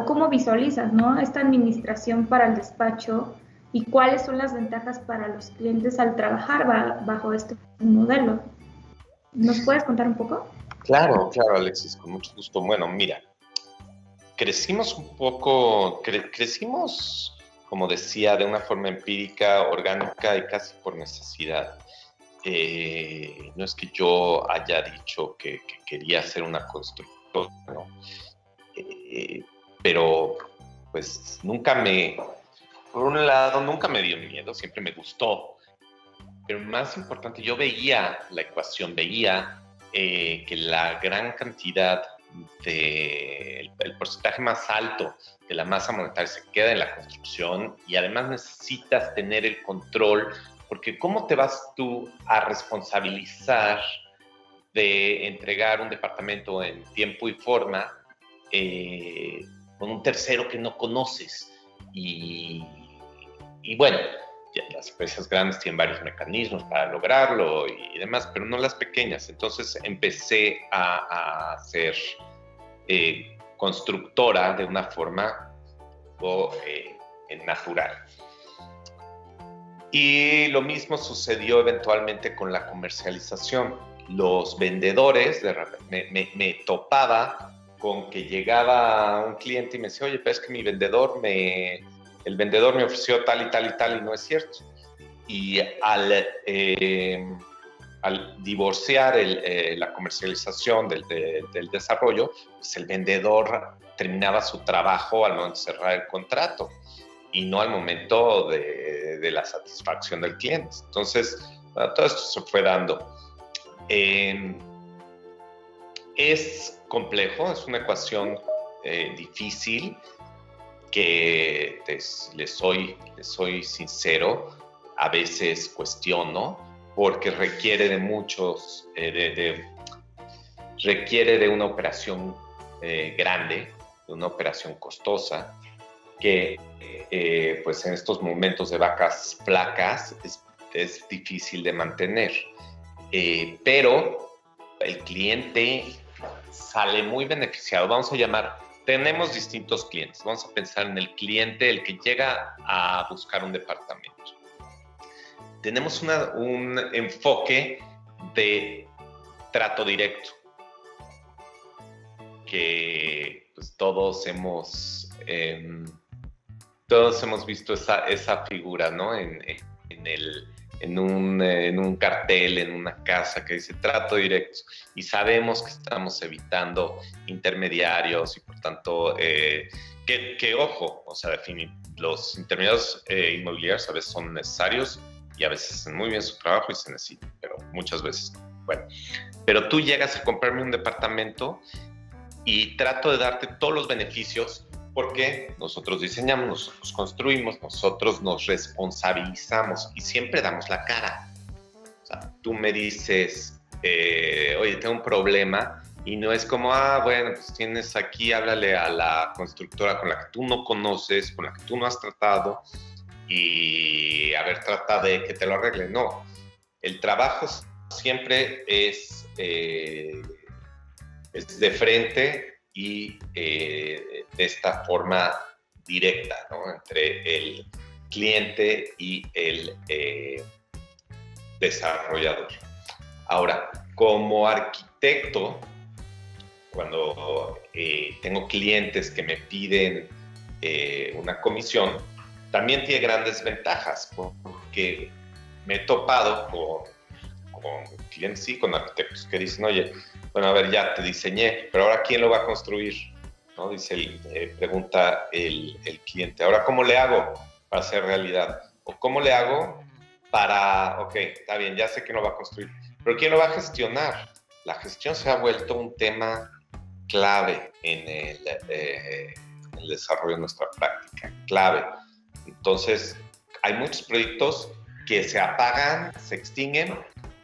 cómo visualizas, ¿no? Esta administración para el despacho, y cuáles son las ventajas para los clientes al trabajar bajo este modelo. ¿Nos puedes contar un poco? Claro, Alexis, con mucho gusto. Bueno, mira, crecimos un poco, crecimos como decía, de una forma empírica, orgánica y casi por necesidad. No es que yo haya dicho que quería ser una constructora, ¿no? Pero pues por un lado, nunca me dio miedo, siempre me gustó. Pero más importante, yo veía la ecuación, veía que la gran cantidad el porcentaje más alto de la masa monetaria se queda en la construcción, y además necesitas tener el control, porque ¿cómo te vas tú a responsabilizar de entregar un departamento en tiempo y forma con un tercero que no conoces? Y bueno, ya las empresas grandes tienen varios mecanismos para lograrlo y demás, pero no las pequeñas. Entonces empecé a ser constructora de una forma natural. Y lo mismo sucedió eventualmente con la comercialización. Los vendedores, de repente, me topaba con que llegaba un cliente y me decía, oye, pero es que el vendedor me ofreció tal y tal y tal, y no es cierto. Y al divorciar la comercialización del desarrollo, pues el vendedor terminaba su trabajo al momento de cerrar el contrato y no al momento de la satisfacción del cliente. Entonces, todo esto se fue dando. Es complejo, es una ecuación difícil que les soy sincero, a veces cuestiono, porque requiere de muchos, requiere de una operación grande, de una operación costosa, que pues en estos momentos de vacas flacas es difícil de mantener. Pero el cliente sale muy beneficiado. Tenemos distintos clientes. Vamos a pensar en el cliente, el que llega a buscar un departamento. Tenemos un enfoque de trato directo, que pues, todos hemos visto esa figura, ¿no? En un cartel, en una casa que dice trato directo, y sabemos que estamos evitando intermediarios y por tanto que ojo, o sea, los intermediarios inmobiliarios a veces son necesarios y a veces hacen muy bien su trabajo y se necesitan, pero muchas veces no. Bueno, pero tú llegas a comprarme un departamento y trato de darte todos los beneficios porque nosotros diseñamos, nosotros construimos, nosotros nos responsabilizamos y siempre damos la cara. O sea, tú me dices, oye, tengo un problema, y no es como, bueno, pues tienes aquí, háblale a la constructora con la que tú no conoces, con la que tú no has tratado, y a ver, trata de que te lo arregle. No, el trabajo siempre es de frente y de esta forma directa, ¿no? Entre el cliente y el desarrollador. Ahora, como arquitecto, cuando tengo clientes que me piden una comisión, también tiene grandes ventajas, porque me he topado con clientes, sí, con arquitectos que dicen, oye, bueno, a ver, ya te diseñé, pero ahora ¿quién lo va a construir? ¿No? Pregunta el cliente, ahora ¿cómo le hago para hacer realidad? ¿O cómo le hago para, ok, está bien, ya sé quién lo va a construir, pero ¿quién lo va a gestionar? La gestión se ha vuelto un tema clave en el desarrollo de nuestra práctica, clave. Entonces, hay muchos proyectos que se apagan, se extinguen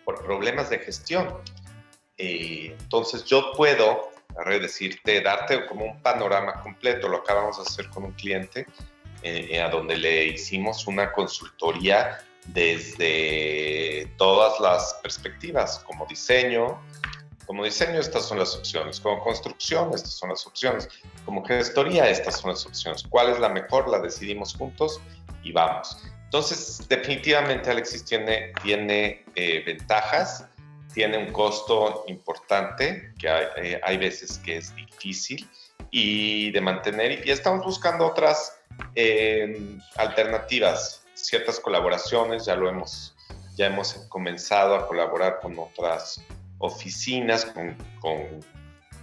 por problemas de gestión. Entonces, yo puedo darte como un panorama completo. Lo acabamos de hacer con un cliente a donde le hicimos una consultoría desde todas las perspectivas, como diseño, estas son las opciones, como construcción, estas son las opciones, como gestoría, estas son las opciones. ¿Cuál es la mejor? La decidimos juntos y vamos. Entonces, definitivamente Alexis tiene ventajas, tiene un costo importante, que hay veces que es difícil y de mantener, y estamos buscando otras alternativas, ciertas colaboraciones, ya hemos comenzado a colaborar con otras oficinas con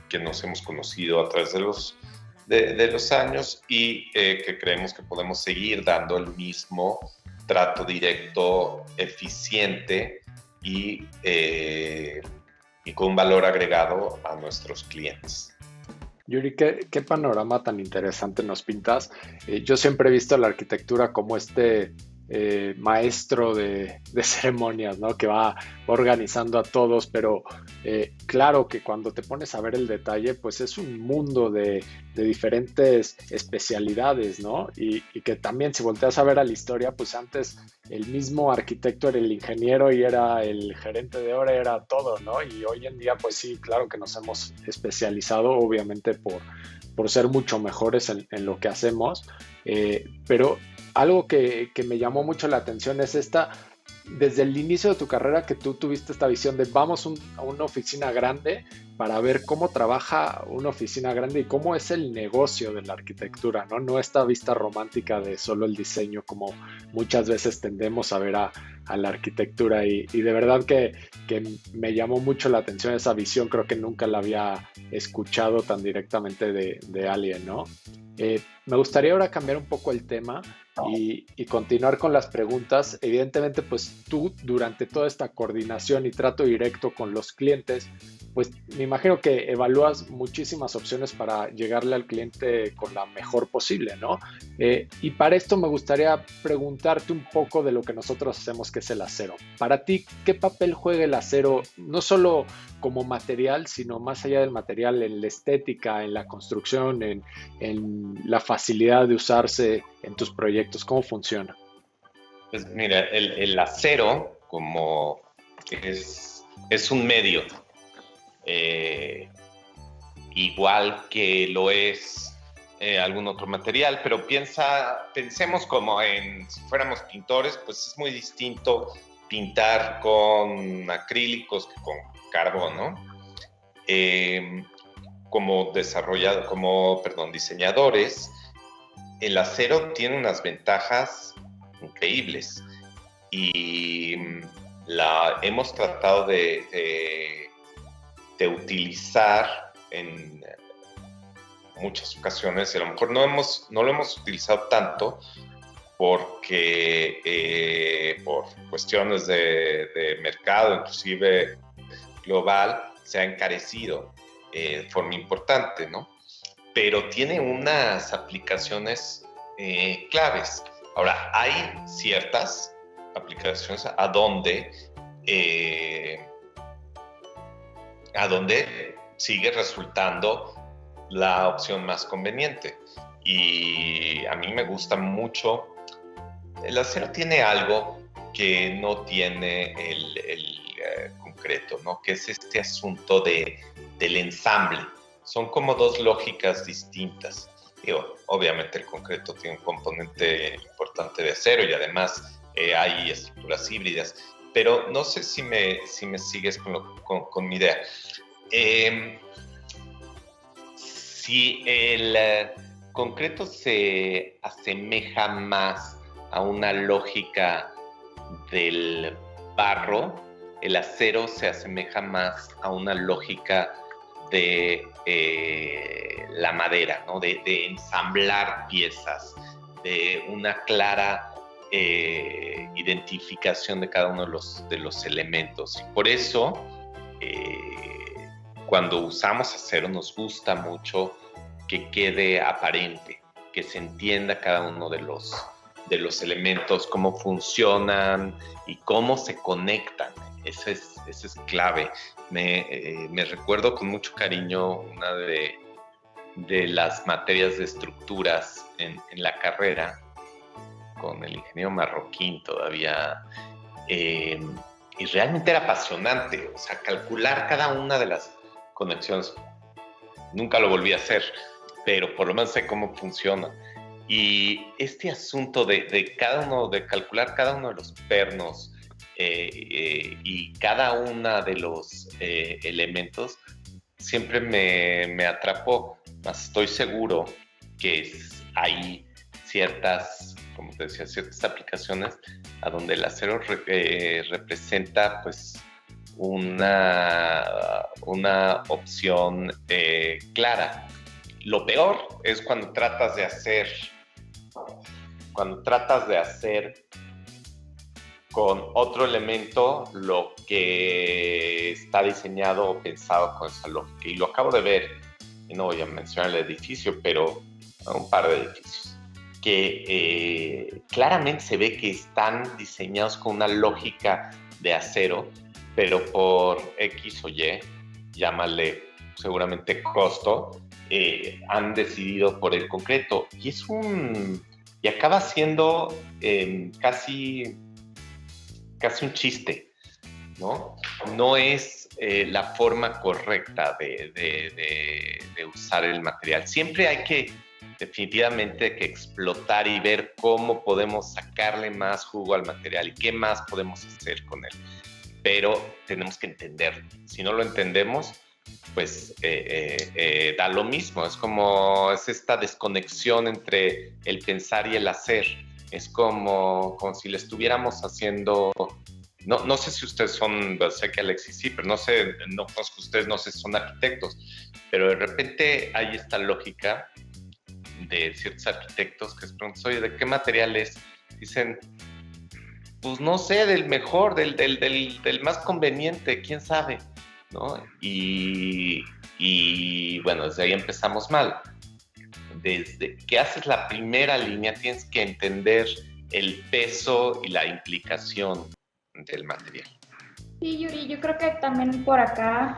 que nos hemos conocido a través de los años y que creemos que podemos seguir dando el mismo trato directo, eficiente y con un valor agregado a nuestros clientes. Yuri, ¿qué panorama tan interesante nos pintas? Yo siempre he visto la arquitectura como maestro de ceremonias, ¿no? Que va organizando a todos, pero claro que cuando te pones a ver el detalle, pues es un mundo de diferentes especialidades, ¿no? Y que también si volteas a ver a la historia, pues antes el mismo arquitecto era el ingeniero y era el gerente de obra, era todo, ¿no? Y hoy en día, pues sí, claro que nos hemos especializado, obviamente por ser mucho mejores en lo que hacemos, pero algo que me llamó mucho la atención es desde el inicio de tu carrera que tú tuviste esta visión de vamos a una oficina grande para ver cómo trabaja una oficina grande y cómo es el negocio de la arquitectura, ¿no? No esta vista romántica de solo el diseño como muchas veces tendemos a ver a la arquitectura y de verdad que me llamó mucho la atención esa visión, creo que nunca la había escuchado tan directamente de alguien, ¿no? Me gustaría ahora cambiar un poco el tema y continuar con las preguntas. Evidentemente, pues tú durante toda esta coordinación y trato directo con los clientes, pues me imagino que evalúas muchísimas opciones para llegarle al cliente con la mejor posible, ¿no? Y para esto me gustaría preguntarte un poco de lo que nosotros hacemos, que es el acero. Para ti, ¿qué papel juega el acero, no solo como material, sino más allá del material, en la estética, en la construcción, en la facilidad de usarse en tus proyectos? ¿Cómo funciona? Pues mira, el acero como es un medio, igual que lo es algún otro material, pero pensemos como si fuéramos pintores, pues es muy distinto pintar con acrílicos que con carbón, ¿no? Como diseñadores, el acero tiene unas ventajas increíbles y la hemos tratado de utilizar en muchas ocasiones, y a lo mejor no lo hemos utilizado tanto porque por cuestiones de mercado, inclusive global, se ha encarecido de forma importante, ¿no? Pero tiene unas aplicaciones claves. Ahora, hay ciertas aplicaciones a donde sigue resultando la opción más conveniente. Y a mí me gusta mucho. El acero tiene algo que no tiene el concreto, ¿no? Que es este asunto del ensamble. Son como dos lógicas distintas. Obviamente el concreto tiene un componente importante de acero y además hay estructuras híbridas, pero no sé si me sigues con mi idea. Si el concreto se asemeja más a una lógica del barro, el acero se asemeja más a una lógica de la madera, ¿no? De ensamblar piezas, de una clara identificación de cada uno de los elementos. Y por eso, cuando usamos acero, nos gusta mucho que quede aparente, que se entienda cada uno de los elementos, cómo funcionan y cómo se conectan. Eso es clave. Me recuerdo con mucho cariño una de las materias de estructuras en la carrera, con el ingeniero Marroquín todavía, y realmente era apasionante, o sea, calcular cada una de las conexiones. Nunca lo volví a hacer, pero por lo menos sé cómo funciona. Y este asunto de calcular cada uno de los pernos y cada uno de los elementos siempre me atrapó, mas estoy seguro que ahí ciertas, como te decía, ciertas aplicaciones a donde el acero representa pues una opción clara. Lo peor es cuando tratas de hacer con otro elemento lo que está diseñado o pensado con esa lógica. Y lo acabo de ver, y no voy a mencionar el edificio, pero un par de edificios, que claramente se ve que están diseñados con una lógica de acero, pero por X o Y, llámale seguramente costo, han decidido por el concreto. Y acaba siendo casi un chiste, ¿no? No es la forma correcta de usar el material. Siempre hay definitivamente que explotar y ver cómo podemos sacarle más jugo al material y qué más podemos hacer con él. Pero tenemos que entenderlo. Si no lo entendemos, pues da lo mismo. Es esta desconexión entre el pensar y el hacer. Es como si le estuviéramos haciendo... No sé si ustedes sé que Alexis sí, pero no conozco ustedes, no sé si son arquitectos, pero de repente hay esta lógica de ciertos arquitectos que se preguntan, oye, ¿de qué material es? Dicen, pues no sé, del mejor, del más conveniente, quién sabe, ¿no? Y bueno, desde ahí empezamos mal. Desde que haces la primera línea tienes que entender el peso y la implicación del material. Sí, Yuri, yo creo que también por acá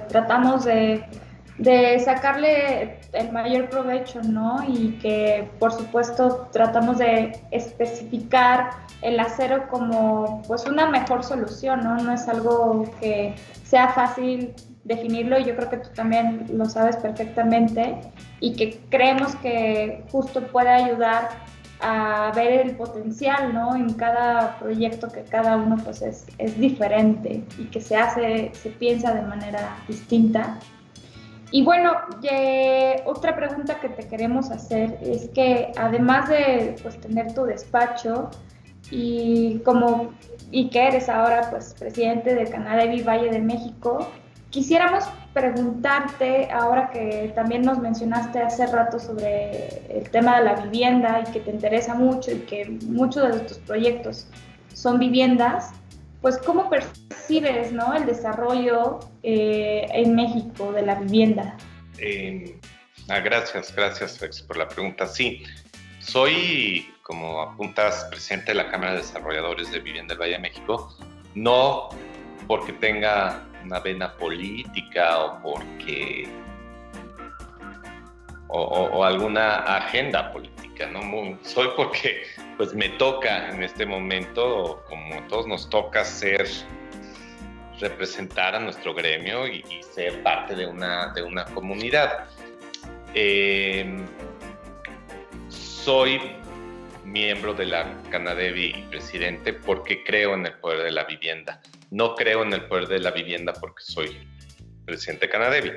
tratamos de sacarle el mayor provecho, ¿no? Y que por supuesto tratamos de especificar el acero como pues una mejor solución, ¿no? No es algo que sea fácil definirlo, y yo creo que tú también lo sabes perfectamente, y que creemos que justo puede ayudar a ver el potencial, ¿no? En cada proyecto, que cada uno pues es diferente y que se piensa de manera distinta. Y bueno, otra pregunta que te queremos hacer es que además de pues tener tu despacho y que eres ahora pues presidente de Canadevi Valle de México, quisiéramos preguntarte, ahora que también nos mencionaste hace rato sobre el tema de la vivienda y que te interesa mucho y que muchos de tus proyectos son viviendas, pues ¿cómo percibes, ¿no?, el desarrollo en México de la vivienda? Gracias Alex, por la pregunta. Sí, soy, como apuntas, presidente de la Cámara de Desarrolladores de Vivienda del Valle de México, no porque tenga una vena política o alguna agenda política, ¿no? Soy porque pues me toca en este momento, como a todos nos toca, representar a nuestro gremio y ser parte de una comunidad. Soy miembro de la Canadevi y presidente porque creo en el poder de la vivienda. No creo en el poder de la vivienda porque soy presidente de Canadevi.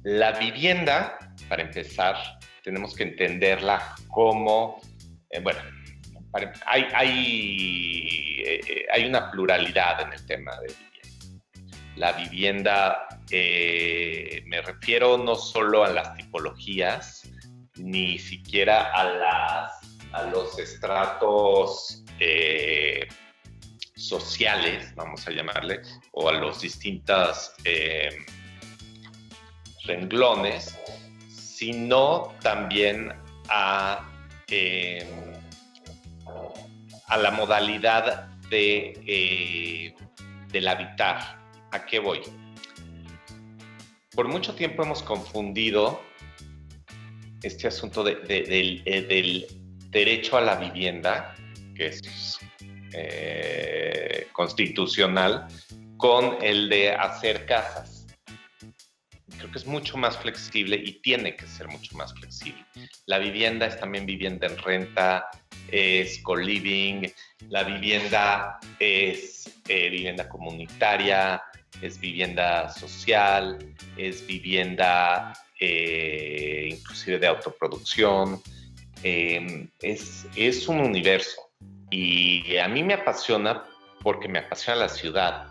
La vivienda, para empezar, tenemos que entenderla como, hay una pluralidad en el tema de vivienda. La vivienda, me refiero no solo a las tipologías, ni siquiera a los estratos sociales, vamos a llamarle, o a los distintos renglones, sino también a la modalidad del habitar. ¿A qué voy? Por mucho tiempo hemos confundido este asunto del derecho a la vivienda, que es constitucional, con el de hacer casas. Creo que es mucho más flexible y tiene que ser mucho más flexible. La vivienda es también vivienda en renta, es co-living, la vivienda es vivienda comunitaria, es vivienda social, es vivienda inclusive de autoproducción. es un universo. Y a mí me apasiona porque me apasiona la ciudad.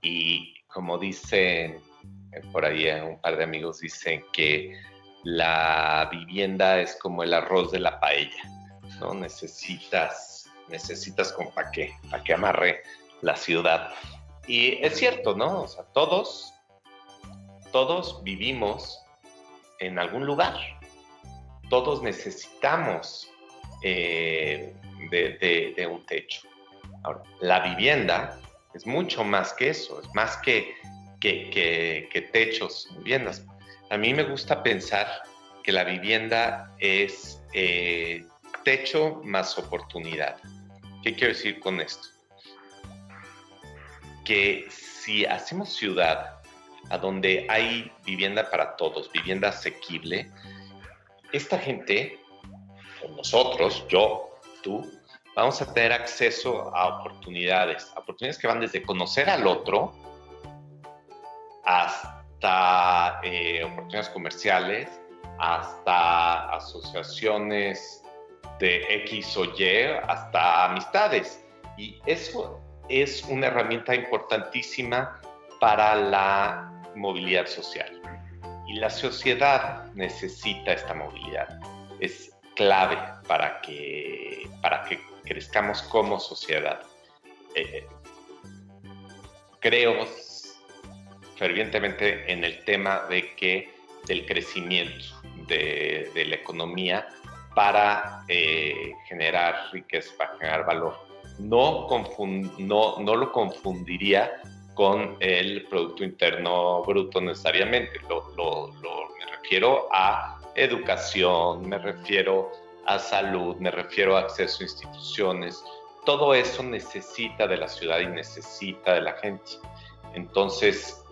Y como dicen por ahí, un par de amigos dicen que la vivienda es como el arroz de la paella, ¿no? Necesitas como para que amarre la ciudad. Y es cierto, ¿no? O sea, todos vivimos en algún lugar. Todos necesitamos de un techo. Ahora, la vivienda es mucho más que eso, es más que techos, viviendas. A mí me gusta pensar que la vivienda es techo más oportunidad. ¿Qué quiero decir con esto? Que si hacemos ciudad a donde hay vivienda para todos, vivienda asequible, esta gente, nosotros, yo, tú, vamos a tener acceso a oportunidades que van desde conocer al otro hasta oportunidades comerciales, hasta asociaciones de X o Y, hasta amistades. Y eso es una herramienta importantísima para la movilidad social. Y la sociedad necesita esta movilidad. Es clave para que crezcamos como sociedad. Creo fervientemente en el tema del crecimiento de la economía para generar riqueza, para generar valor. No lo confundiría con el Producto Interno Bruto necesariamente. Me refiero a educación, me refiero a salud, me refiero a acceso a instituciones. Todo eso necesita de la ciudad y necesita de la gente. Entonces,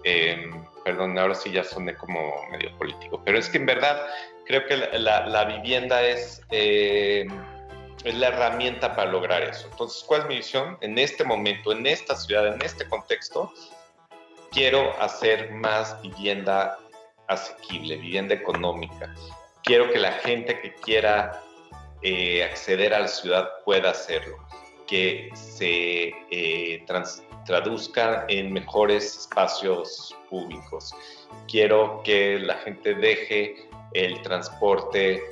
perdón, ahora sí ya soné como medio político, pero es que en verdad creo que la vivienda es la herramienta para lograr eso. Entonces, ¿cuál es mi visión? En este momento, en esta ciudad, en este contexto, quiero hacer más vivienda asequible, vivienda económica. Quiero que la gente que quiera acceder a la ciudad pueda hacerlo, que se traduzca en mejores espacios públicos. Quiero que la gente deje el transporte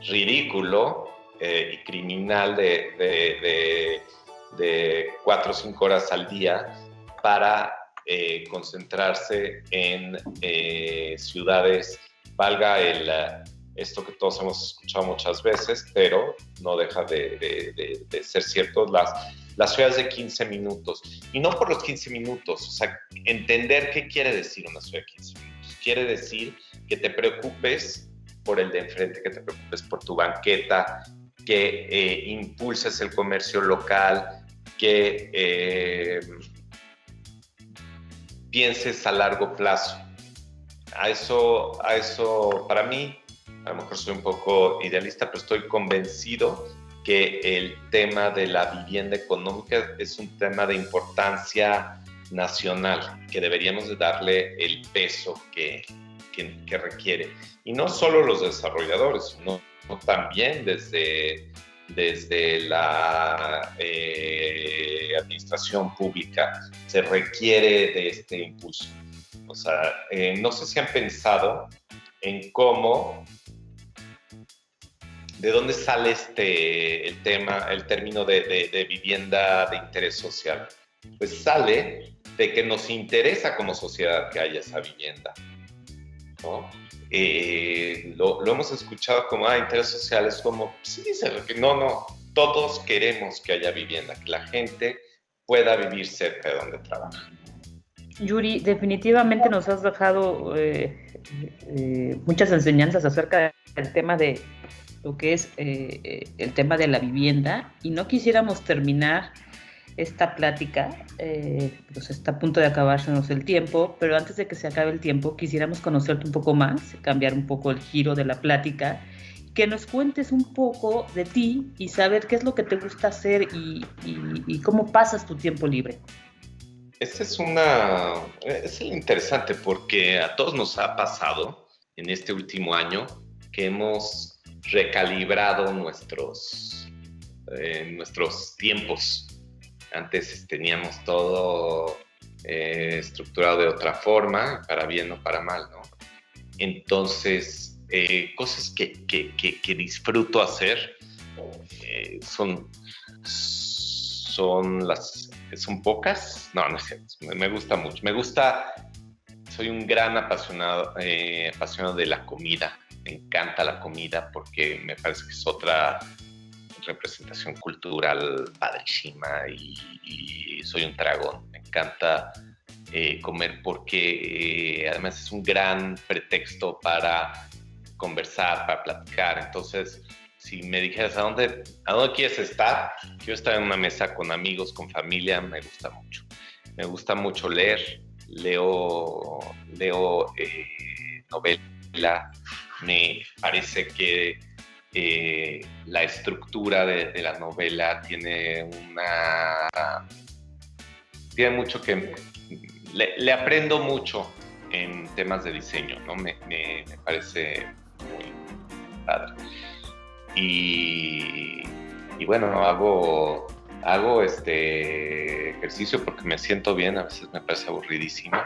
ridículo y criminal de 4 o 5 horas al día para concentrarse en ciudades, valga esto que todos hemos escuchado muchas veces, pero no deja de ser cierto, las ciudades de 15 minutos. Y no por los 15 minutos, o sea, entender qué quiere decir una ciudad de 15 minutos. Quiere decir que te preocupes por el de enfrente, que te preocupes por tu banqueta, que impulses el comercio local, que pienses a largo plazo. A eso para mí, a lo mejor soy un poco idealista, pero estoy convencido que el tema de la vivienda económica es un tema de importancia nacional, que deberíamos de darle el peso que requiere. Y no solo los desarrolladores, sino también desde la administración pública se requiere de este impulso. O sea, no sé si han pensado en cómo, de dónde sale el término de vivienda de interés social. Pues sale de que nos interesa como sociedad que haya esa vivienda, ¿no? Lo hemos escuchado como interés social, es como, sí, no, todos queremos que haya vivienda, que la gente pueda vivir cerca de donde trabaja. Yuri, definitivamente nos has dejado muchas enseñanzas acerca del tema de lo que es el tema de la vivienda, y no quisiéramos terminar esta plática, pues está a punto de acabársenos el tiempo, pero antes de que se acabe el tiempo quisiéramos conocerte un poco más, cambiar un poco el giro de la plática, que nos cuentes un poco de ti y saber qué es lo que te gusta hacer y cómo pasas tu tiempo libre. Es interesante porque a todos nos ha pasado en este último año que hemos recalibrado nuestros tiempos. Antes teníamos todo estructurado de otra forma, para bien o para mal, ¿no? Entonces, cosas que disfruto hacer son pocas. No es cierto. Me gusta mucho. Soy un gran apasionado de la comida. Me encanta la comida porque me parece que es otra representación cultural padrísima y soy un tragón. Me encanta comer porque además es un gran pretexto para conversar, para platicar. Entonces, si me dijeras ¿a dónde quieres estar? Quiero estar en una mesa con amigos, con familia. Me gusta mucho. Me gusta mucho leer. Leo novela. Me parece que la estructura de la novela tiene mucho que... Le aprendo mucho en temas de diseño, ¿no? Me parece muy padre. Y bueno, hago ejercicio porque me siento bien, a veces me parece aburridísimo,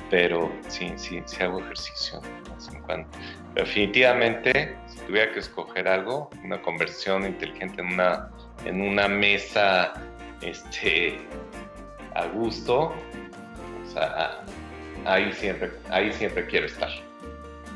pero sí hago ejercicio de vez en cuando. Pero definitivamente, si tuviera que escoger algo, una conversación inteligente en una mesa a gusto, o sea, ahí siempre quiero estar.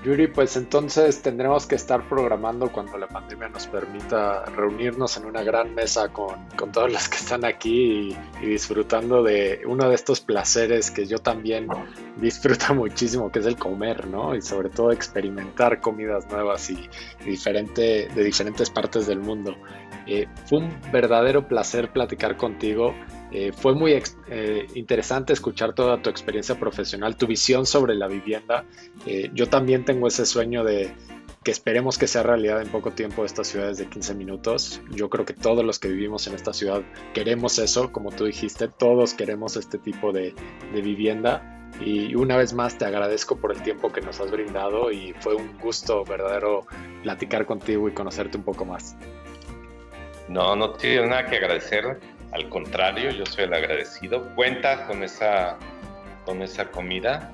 Yuri, pues entonces tendremos que estar programando cuando la pandemia nos permita reunirnos en una gran mesa con todos los que están aquí y disfrutando de uno de estos placeres que yo también disfruto muchísimo, que es el comer, ¿no? Y sobre todo experimentar comidas nuevas y de diferentes partes del mundo. Fue un verdadero placer platicar contigo. Fue muy interesante escuchar toda tu experiencia profesional, tu visión sobre la vivienda. Yo también tengo ese sueño de que esperemos que sea realidad en poco tiempo estas ciudades de 15 minutos. Yo creo que todos los que vivimos en esta ciudad queremos eso, como tú dijiste, todos queremos este tipo de vivienda. Y una vez más te agradezco por el tiempo que nos has brindado y fue un gusto verdadero platicar contigo y conocerte un poco más. No tiene nada que agradecer. Al contrario, yo soy el agradecido. Cuenta con esa comida.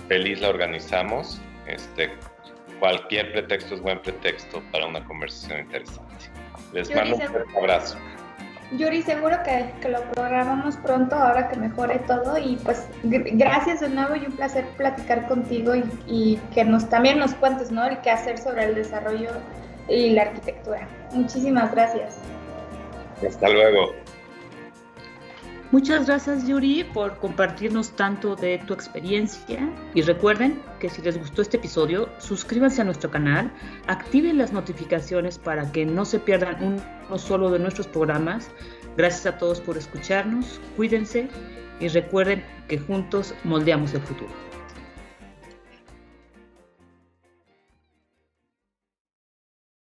Feliz la organizamos. Cualquier pretexto es buen pretexto para una conversación interesante. Les mando un fuerte abrazo. Yuri, seguro que lo programamos pronto, ahora que mejore todo. Y pues gracias de nuevo y un placer platicar contigo y que también nos cuentes, ¿no? El qué hacer sobre el desarrollo y la arquitectura. Muchísimas gracias. Hasta luego. Muchas gracias, Yuri, por compartirnos tanto de tu experiencia. Y recuerden que si les gustó este episodio, suscríbanse a nuestro canal, activen las notificaciones para que no se pierdan uno solo de nuestros programas. Gracias a todos por escucharnos, cuídense y recuerden que juntos moldeamos el futuro.